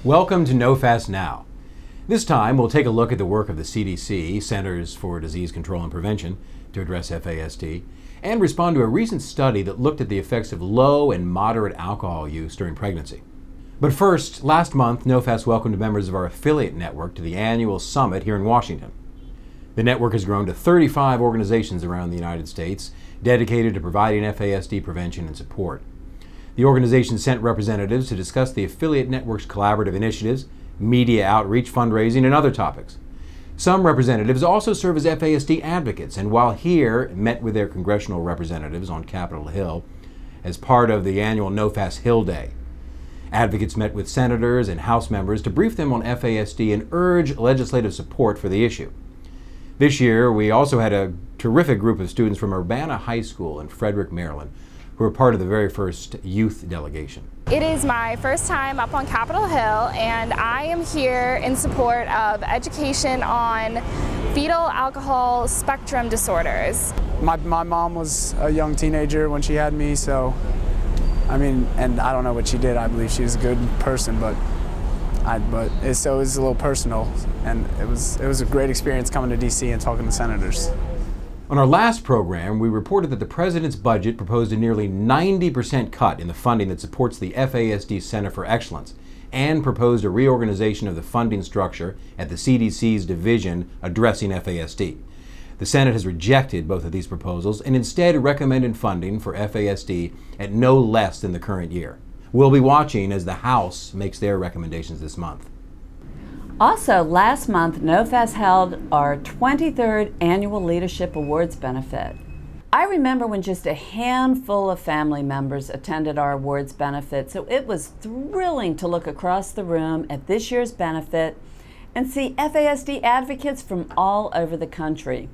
Welcome to NOFAS Now. This time we'll take a look at the work of the CDC, Centers for Disease Control and Prevention, to address FASD, and respond to a recent study that looked at the effects of low and moderate alcohol use during pregnancy. But first, last month, NOFAS welcomed members of our affiliate network to the annual summit here in Washington. The network has grown to 35 organizations around the United States dedicated to providing FASD prevention and support. The organization sent representatives to discuss the affiliate network's collaborative initiatives, media outreach, fundraising, and other topics. Some representatives also serve as FASD advocates, and while here, met with their congressional representatives on Capitol Hill as part of the annual NOFAS Hill Day. Advocates met with senators and House members to brief them on FASD and urge legislative support for the issue. This year, we also had a terrific group of students from Urbana High School in Frederick, Maryland, who were part of the very first youth delegation. It is my first time up on Capitol Hill, and I am here in support of education on fetal alcohol spectrum disorders. My mom was a young teenager when she had me, so and I don't know what she did. I believe she was a good person, so it was a little personal, and it was a great experience coming to DC and talking to senators. On our last program, we reported that the President's budget proposed a nearly 90% cut in the funding that supports the FASD Center for Excellence and proposed a reorganization of the funding structure at the CDC's division addressing FASD. The Senate has rejected both of these proposals and instead recommended funding for FASD at no less than the current year. We'll be watching as the House makes their recommendations this month. Also, last month, NOFAS held our 23rd Annual Leadership Awards benefit. I remember when just a handful of family members attended our awards benefit, so it was thrilling to look across the room at this year's benefit and see FASD advocates from all over the country.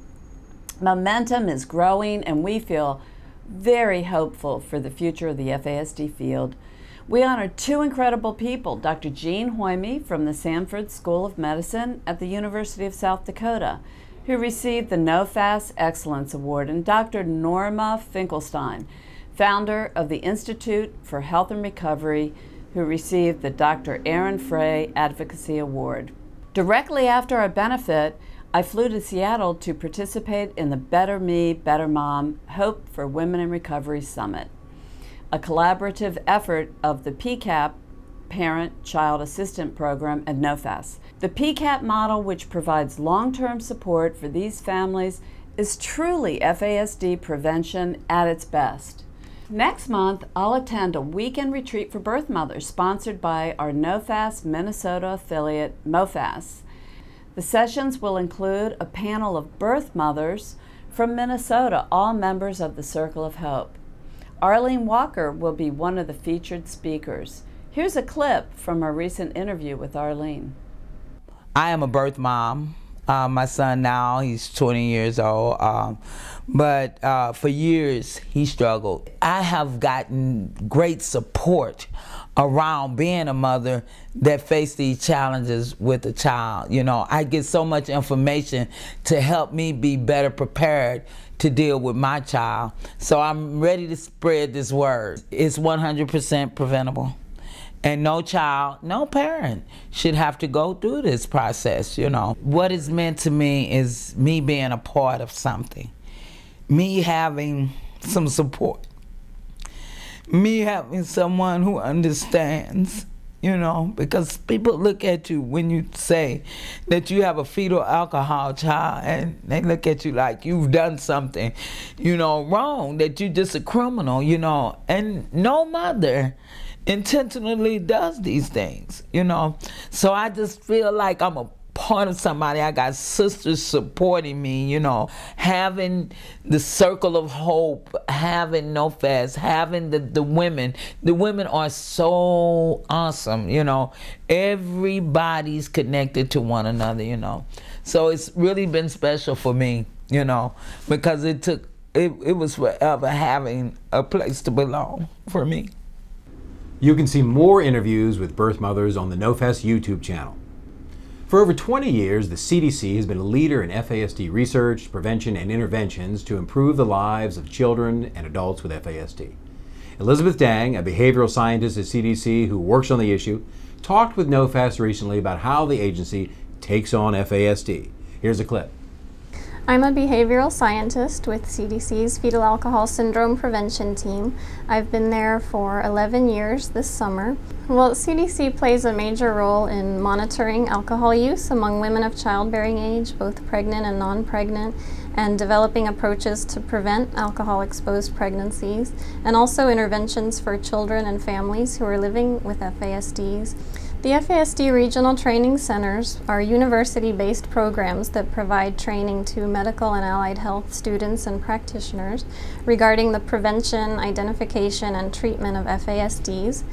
Momentum is growing, and we feel very hopeful for the future of the FASD field. We honored two incredible people, Dr. Jean Hoyme from the Sanford School of Medicine at the University of South Dakota, who received the NOFAS Excellence Award, and Dr. Norma Finkelstein, founder of the Institute for Health and Recovery, who received the Dr. Aaron Frey Advocacy Award. Directly after our benefit, I flew to Seattle to participate in the Better Me, Better Mom Hope for Women in Recovery Summit, a collaborative effort of the PCAP, Parent Child Assistant Program, and NOFAS. The PCAP model, which provides long-term support for these families, is truly FASD prevention at its best. Next month, I'll attend a weekend retreat for birth mothers sponsored by our NOFAS Minnesota affiliate, MOFAS. The sessions will include a panel of birth mothers from Minnesota, all members of the Circle of Hope. Arlene Walker will be one of the featured speakers. Here's a clip from our recent interview with Arlene. I am a birth mom. My son now, he's 20 years old, but for years he struggled. I have gotten great support around being a mother that faced these challenges with a child. You know, I get so much information to help me be better prepared to deal with my child. So I'm ready to spread this word. It's 100% preventable. And no child, no parent should have to go through this process, you know. What is meant to me is me being a part of something. Me having some support. Me having someone who understands, you know, because people look at you when you say that you have a fetal alcohol child, and they look at you like you've done something, you know, wrong, that you're just a criminal, you know. And no mother intentionally does these things, you know. So I just feel like I'm a part of somebody. I got sisters supporting me, you know, having the Circle of Hope, having NOFAS, having the women. The women are so awesome, you know. Everybody's connected to one another, you know. So it's really been special for me, you know, because it was forever having a place to belong for me. You can see more interviews with birth mothers on the NOFAS YouTube channel. For over 20 years, the CDC has been a leader in FASD research, prevention, and interventions to improve the lives of children and adults with FASD. Elizabeth Dang, a behavioral scientist at CDC who works on the issue, talked with NOFAS recently about how the agency takes on FASD. Here's a clip. I'm a behavioral scientist with CDC's Fetal Alcohol Syndrome Prevention Team. I've been there for 11 years this summer. Well, CDC plays a major role in monitoring alcohol use among women of childbearing age, both pregnant and non-pregnant, and developing approaches to prevent alcohol-exposed pregnancies, and also interventions for children and families who are living with FASDs. The FASD regional training centers are university-based programs that provide training to medical and allied health students and practitioners regarding the prevention, identification, and treatment of FASDs.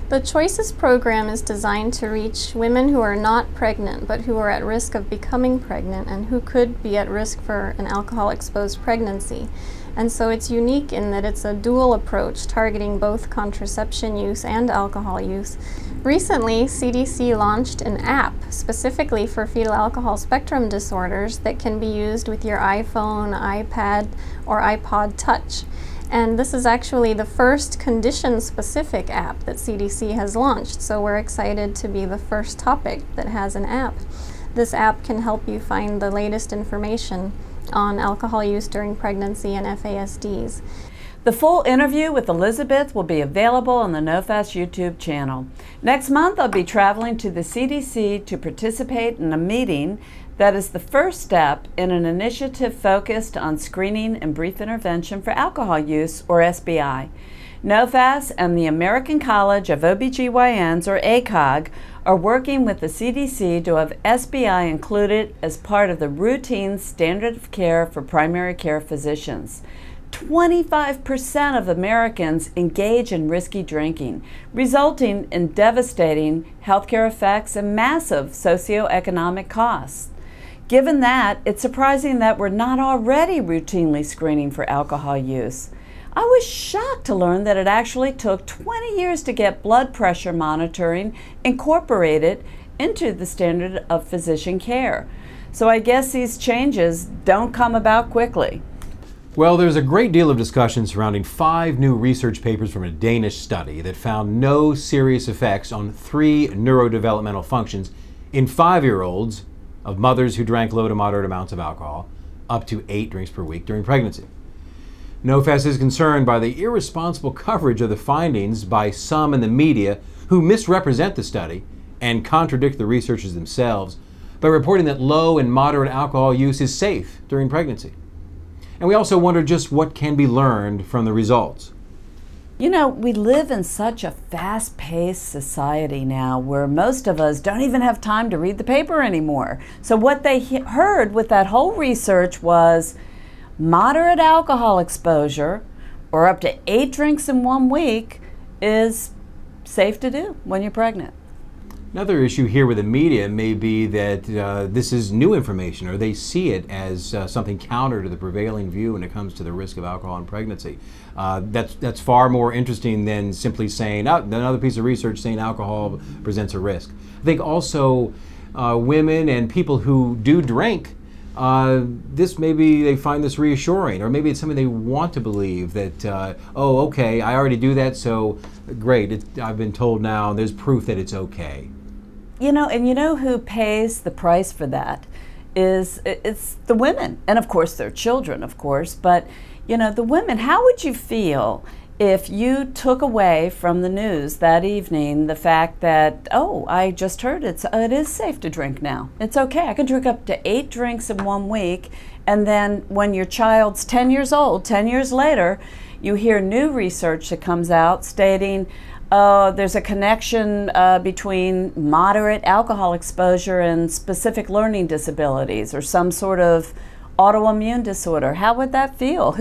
The Choices program is designed to reach women who are not pregnant but who are at risk of becoming pregnant and who could be at risk for an alcohol-exposed pregnancy. And so it's unique in that it's a dual approach targeting both contraception use and alcohol use. Recently, CDC launched an app specifically for fetal alcohol spectrum disorders that can be used with your iPhone, iPad, or iPod Touch. And this is actually the first condition-specific app that CDC has launched, so we're excited to be the first topic that has an app. This app can help you find the latest information on alcohol use during pregnancy and FASDs. The full interview with Elizabeth will be available on the NOFAS YouTube channel. Next month, I'll be traveling to the CDC to participate in a meeting that is the first step in an initiative focused on screening and brief intervention for alcohol use, or SBI. NOFAS and the American College of OBGYNs, or ACOG, are working with the CDC to have SBI included as part of the routine standard of care for primary care physicians. 25% of Americans engage in risky drinking, resulting in devastating healthcare effects and massive socioeconomic costs. Given that, it's surprising that we're not already routinely screening for alcohol use. I was shocked to learn that it actually took 20 years to get blood pressure monitoring incorporated into the standard of physician care. So I guess these changes don't come about quickly. Well, there's a great deal of discussion surrounding 5 new research papers from a Danish study that found no serious effects on 3 neurodevelopmental functions in 5-year-olds of mothers who drank low to moderate amounts of alcohol, up to 8 drinks per week during pregnancy. NOFAS is concerned by the irresponsible coverage of the findings by some in the media who misrepresent the study and contradict the researchers themselves by reporting that low and moderate alcohol use is safe during pregnancy. And we also wonder just what can be learned from the results. You know, we live in such a fast-paced society now where most of us don't even have time to read the paper anymore. So what they heard with that whole research was moderate alcohol exposure, or up to 8 drinks in 1 week, is safe to do when you're pregnant. Another issue here with the media may be that this is new information, or they see it as something counter to the prevailing view when it comes to the risk of alcohol in pregnancy. That's far more interesting than simply saying, oh, another piece of research saying alcohol presents a risk. I think also women and people who do drink, maybe they find this reassuring, or maybe it's something they want to believe that, oh, okay, I already do that, so great, I've been told now, there's proof that it's okay. You know, and you know who pays the price for that? It's the women, and of course their children, of course, but you know, the women. How would you feel if you took away from the news that evening the fact that, oh, I just heard it is safe to drink now. It's okay, I can drink up to 8 drinks in 1 week, and then when your child's 10 years old, 10 years later, you hear new research that comes out stating there's a connection between moderate alcohol exposure and specific learning disabilities or some sort of autoimmune disorder. How would that feel?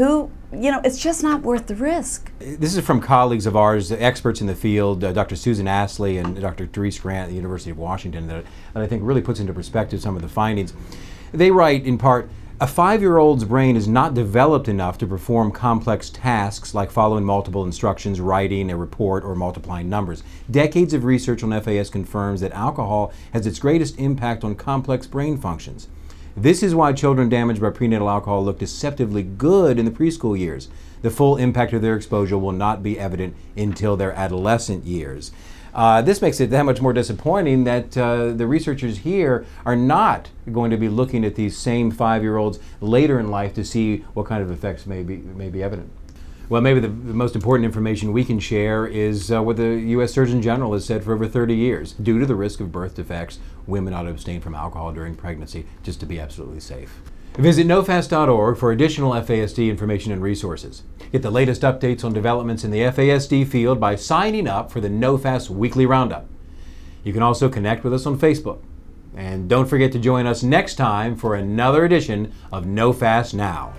You know, it's just not worth the risk. This is from colleagues of ours, experts in the field, Dr. Susan Astley and Dr. Therese Grant at the University of Washington, that I think really puts into perspective some of the findings. They write, in part, a 5-year-old's brain is not developed enough to perform complex tasks like following multiple instructions, writing a report, or multiplying numbers. Decades of research on FAS confirms that alcohol has its greatest impact on complex brain functions. This is why children damaged by prenatal alcohol look deceptively good in the preschool years. The full impact of their exposure will not be evident until their adolescent years. This makes it that much more disappointing that the researchers here are not going to be looking at these same 5-year-olds later in life to see what kind of effects may be evident. Well, maybe the most important information we can share is what the U.S. Surgeon General has said for over 30 years. Due to the risk of birth defects, women ought to abstain from alcohol during pregnancy just to be absolutely safe. Visit nofas.org for additional FASD information and resources. Get the latest updates on developments in the FASD field by signing up for the NOFAS Weekly Roundup. You can also connect with us on Facebook. And don't forget to join us next time for another edition of NOFAS Now.